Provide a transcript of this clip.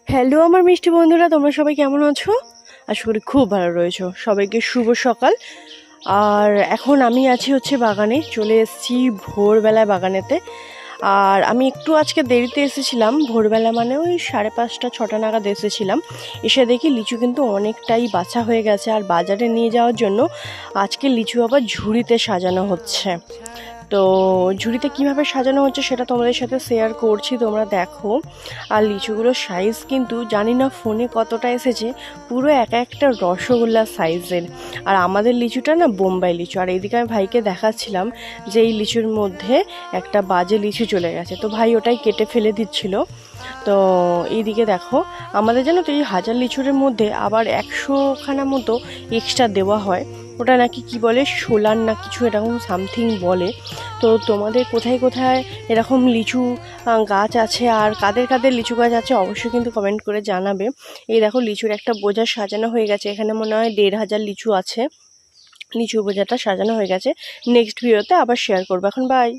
Hello আমার মিষ্টি বন্ধুরা, তোমরা সবাই কেমন আছো? আশা করি খুব ভালো রয়েছো। সবাইকে শুভ সকাল। আর এখন আমি আছি বাগানে, চলে এসেছি ভোরবেলায় বাগানেতে। আর আমি একটু আজকে দেরিতে এসেছিলাম, ভোরবেলা মানে ওই 5:30-6টা নাগাদ এসেছিলাম। এসে দেখি লিচু কিন্তু অনেকটাই বাছা হয়ে গেছে, আর বাজারে নিয়ে যাওয়ার জন্য আজকে লিচু আবার ঝুড়িতে সাজানো হচ্ছে। তো ঝুড়িতে কিভাবে সাজানো হচ্ছে সেটা তোমাদের সাথে শেয়ার করছি, তোমরা দেখো। আর লিচুগুলোর সাইজ কিন্তু জানি না ফোনে কতটা এসেছে, পুরো একটা রসগোল্লা সাইজের। আর আমাদের লিচুটা না বোম্বাই লিচু। আর এইদিকে আমি ভাইকে দেখাচ্ছিলাম যে এই লিচুর মধ্যে একটা বাজে লিচু চলে গেছে, তো ভাই ওটাই কেটে ফেলে দিচ্ছিল। তো এইদিকে দেখো, আমাদের জানো তো এই 1000 লিচুরের মধ্যে আবার 100খানা মতো এক্সট্রা দেওয়া হয়। ওটা নাকি কি বলে, সোলার না কিছু এরকম সামথিং বলে। তো তোমাদের কোথায় কোথায় এরকম লিচু গাছ আছে, আর কাদের কাদের লিচু গাছ আছে অবশ্যই কিন্তু কমেন্ট করে জানাবে। এই দেখো লিচুর একটা বোঝা সাজানো হয়ে গেছে, এখানে মনে হয় 1500 লিচু আছে। লিচু বোঝাটা সাজানো হয়ে গেছে। নেক্সট ভিডিওতে আবার শেয়ার করবো। এখন বাই।